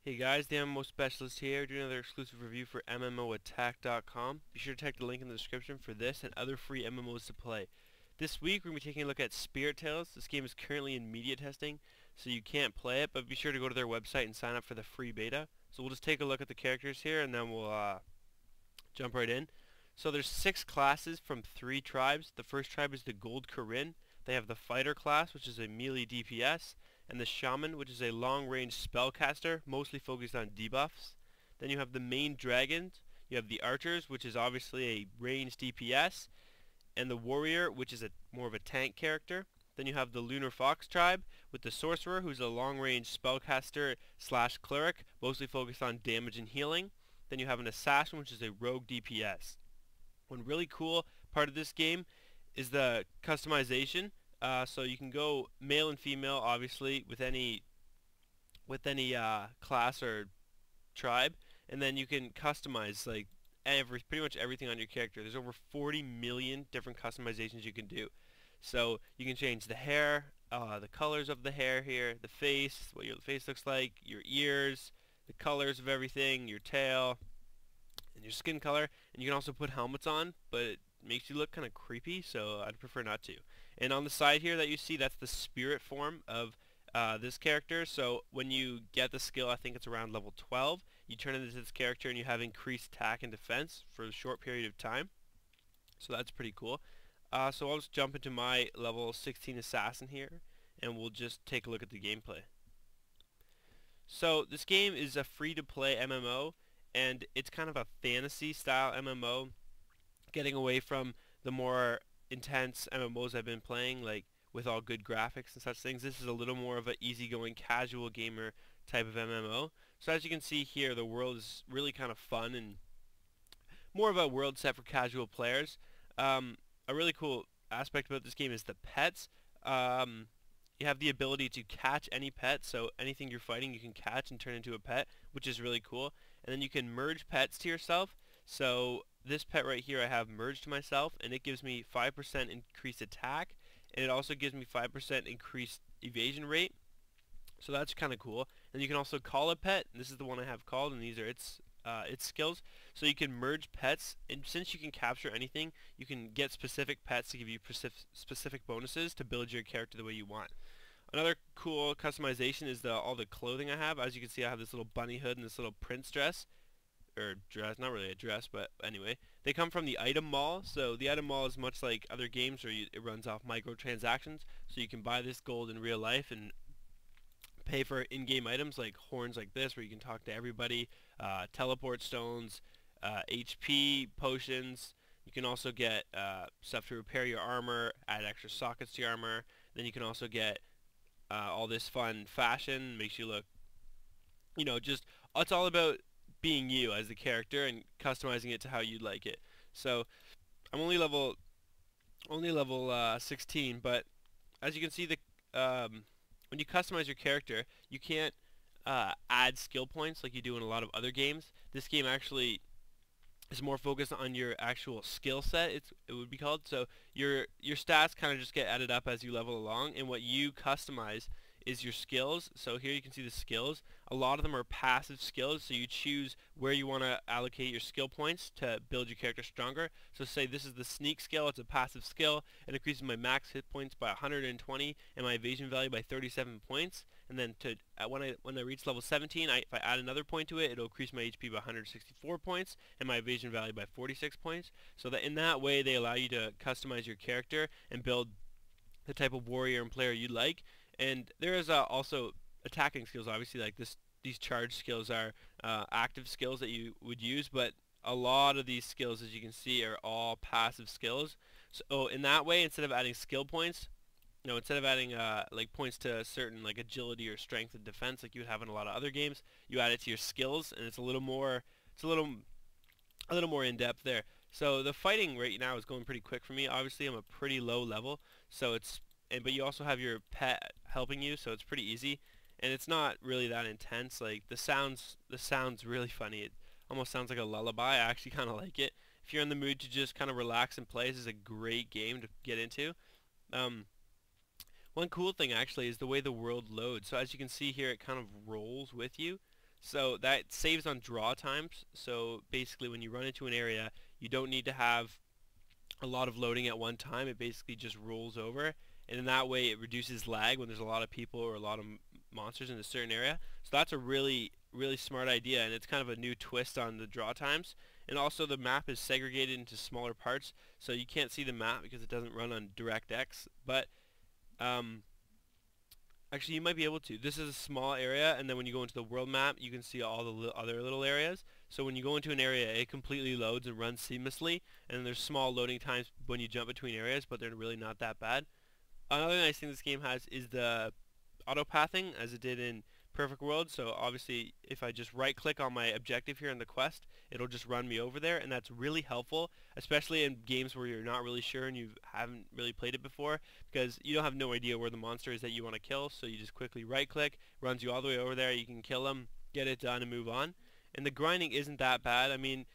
Hey guys, the MMOSpecialist here, doing another exclusive review for MMOattack.com. Be sure to check the link in the description for this and other free MMOs to play. This week we're going to be taking a look at Spirit Tales. This game is currently in media testing, so you can't play it, but be sure to go to their website and sign up for the free beta. So we'll just take a look at the characters here and then we'll jump right in. So there's 6 classes from 3 tribes. The first tribe is the Gold Corinne. They have the Fighter class, which is a melee DPS, and the Shaman, which is a long-range spellcaster, mostly focused on debuffs. Then you have the main dragons. You have the Archers, which is obviously a ranged DPS, and the Warrior, which is more of a tank character. Then you have the Lunar Fox tribe with the Sorcerer, who's a long-range spellcaster slash cleric, mostly focused on damage and healing. Then you have an Assassin, which is a rogue DPS. One really cool part of this game is the customization. So you can go male and female, obviously, with any class or tribe, and then you can customize like pretty much everything on your character. There's over 40 million different customizations you can do. So you can change the hair, the colors of the hair here, the face, what your face looks like, your ears, the colors of everything, your tail, and your skin color. And you can also put helmets on, but it makes you look kind of creepy, so I'd prefer not to. And on the side here that you see, that's the spirit form of this character. So when you get the skill, I think it's around level 12, you turn into this character and you have increased attack and defense for a short period of time. So that's pretty cool. So I'll just jump into my level 16 assassin here, and we'll just take a look at the gameplay. So this game is a free-to-play MMO, and it's kind of a fantasy-style MMO, getting away from the more intense MMOs I've been playing, like with all good graphics and such things. This is a little more of an easygoing, casual gamer type of MMO. So as you can see here, the world is really kind of fun and more of a world set for casual players. A really cool aspect about this game is the pets. You have the ability to catch any pet, so anything you're fighting you can catch and turn into a pet, which is really cool. And then you can merge pets to yourself. So this pet right here I have merged to myself, and it gives me 5% increased attack, and it also gives me 5% increased evasion rate. So that's kind of cool. And you can also call a pet, and this is the one I have called, and these are its skills. So you can merge pets, and since you can capture anything, you can get specific pets to give you specific bonuses to build your character the way you want. Another cool customization is all the clothing I have. As you can see, I have this little bunny hood and this little prince dress. Or dress, not really a dress, but anyway. They come from the item mall, so the item mall is much like other games where it runs off microtransactions. So you can buy this gold in real life and pay for in-game items like horns like this, where you can talk to everybody, teleport stones, HP potions. You can also get stuff to repair your armor, add extra sockets to your armor. Then you can also get all this fun fashion, makes you look, just it's all about being you as the character and customizing it to how you'd like it. So I'm only level 16, but as you can see, when you customize your character, you can't add skill points like you do in a lot of other games. This game actually is more focused on your actual skill set, it would be called. So your stats kind of just get added up as you level along, and what you customize is your skills. So here you can see the skills. A lot of them are passive skills, so you choose where you want to allocate your skill points to build your character stronger. So say this is the sneak skill, it's a passive skill. It increases my max hit points by 120 and my evasion value by 37 points. And then when I reach level 17, if I add another point to it, it'll increase my HP by 164 points and my evasion value by 46 points. So that in that way they allow you to customize your character and build the type of warrior and player you like. And there is also attacking skills, obviously, like these charge skills are active skills that you would use, but a lot of these skills, as you can see, are all passive skills. So in that way, instead of adding skill points, instead of adding like points to a certain like agility or strength and defense like you would have in a lot of other games, you add it to your skills, and it's a little more in depth there. So the fighting right now is going pretty quick for me. Obviously, I'm a pretty low level, so but you also have your pet helping you, so it's pretty easy, and it's not really that intense. Like the sound's really funny. It almost sounds like a lullaby. I actually kind of like it. If you're in the mood to just kind of relax and play, this is a great game to get into. One cool thing actually is the way the world loads. So as you can see here, it kind of rolls with you. So that saves on draw times. So basically when you run into an area, you don't need to have a lot of loading at one time. It basically just rolls over, and in that way it reduces lag when there's a lot of people or a lot of monsters in a certain area. So that's a really smart idea, and it's kind of a new twist on the draw times. And also the map is segregated into smaller parts, so you can't see the map because it doesn't run on DirectX. But um, actually, you might be able to. This is a small area, and then when you go into the world map, you can see all the other little areas. So when you go into an area, it completely loads and runs seamlessly, and there's small loading times when you jump between areas, but they're really not that bad. Another nice thing this game has is the auto-pathing, as it did in Perfect World. So obviously, if I just right-click on my objective here in the quest, it'll just run me over there, and that's really helpful, especially in games where you're not really sure and you haven't really played it before, because you don't have no idea where the monster is that you want to kill. So you just quickly right-click, runs you all the way over there. You can kill them, get it done, and move on. And the grinding isn't that bad. I mean,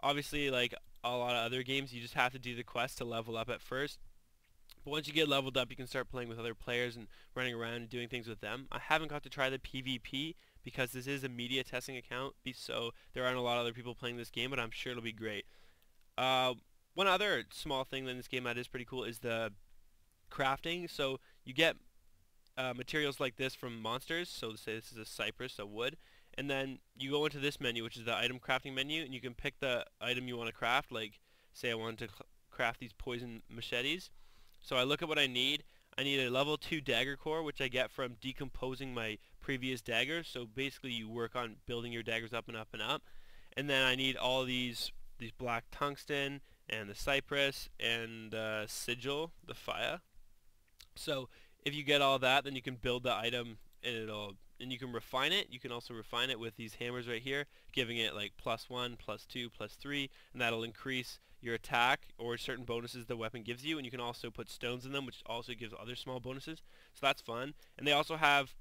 obviously, like a lot of other games, you just have to do the quest to level up at first. But once you get leveled up, you can start playing with other players and running around and doing things with them. I haven't got to try the PvP because this is a media testing account, so there aren't a lot of other people playing this game, but I'm sure it'll be great. Uh, One other small thing in this game that is pretty cool is the crafting. So you get materials like this from monsters. So say this is a cypress, a wood, and then you go into this menu, which is the item crafting menu, and you can pick the item you want to craft. Like, say I wanted to craft these poison machetes. So I look at what I need. I need a level 2 dagger core, which I get from decomposing my previous daggers. So basically you work on building your daggers up and up and up. And then I need all these black tungsten and the cypress and the sigil, the fire. So if you get all that, then you can build the item, and you can refine it. You can also refine it with these hammers right here, giving it like +1, +2, +3, and that'll increase your attack or certain bonuses the weapon gives you. And you can also put stones in them, which also gives other small bonuses. So that's fun. And they also have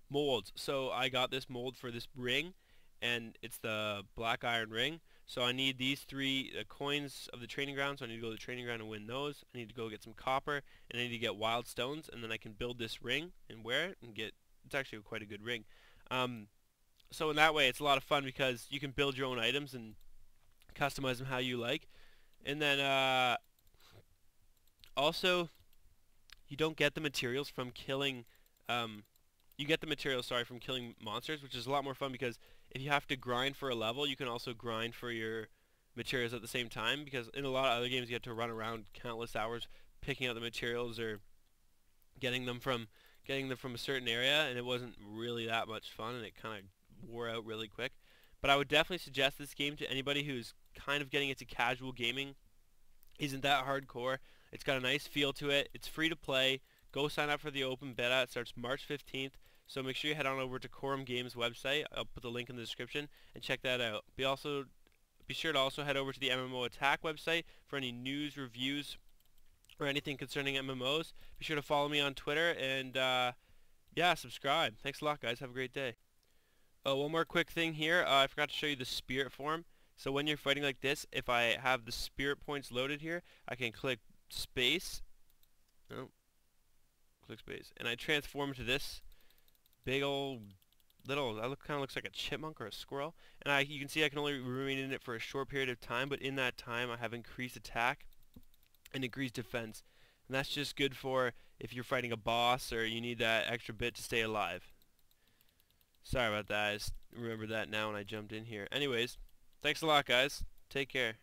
molds. So I got this mold for this ring, and it's the black iron ring. So I need these three coins of the training ground, so I need to go to the training ground and win those. I need to go get some copper, and I need to get wild stones, and then I can build this ring and wear it and get, it's actually quite a good ring. So in that way, it's a lot of fun because you can build your own items and customize them how you like. And then also, you don't get the materials from killing you get the materials, sorry, from killing monsters, which is a lot more fun because if you have to grind for a level, you can also grind for your materials at the same time, because in a lot of other games you have to run around countless hours picking out the materials or getting them from a certain area, and it wasn't really that much fun, and it kind of wore out really quick. But I would definitely suggest this game to anybody who's kind of getting into casual gaming. Isn't that hardcore. It's got a nice feel to it. It's free to play. Go sign up for the open beta. It starts March 15th. So make sure you head on over to Quorum Games website. I'll put the link in the description and check that out. Be sure to also head over to the MMO Attack website for any news, reviews, or anything concerning MMOs. Be sure to follow me on Twitter and yeah, subscribe. Thanks a lot, guys. Have a great day. Oh, one more quick thing here. I forgot to show you the spirit form. So when you're fighting like this, if I have the spirit points loaded here, I can click space. Oh, click space, and I transform to this big old little. That kind of looks like a chipmunk or a squirrel. And you can see I can only remain in it for a short period of time, but in that time I have increased attack and increased defense, and that's just good for if you're fighting a boss or you need that extra bit to stay alive. Sorry about that. I just remembered that now when I jumped in here. Anyways, thanks a lot, guys. Take care.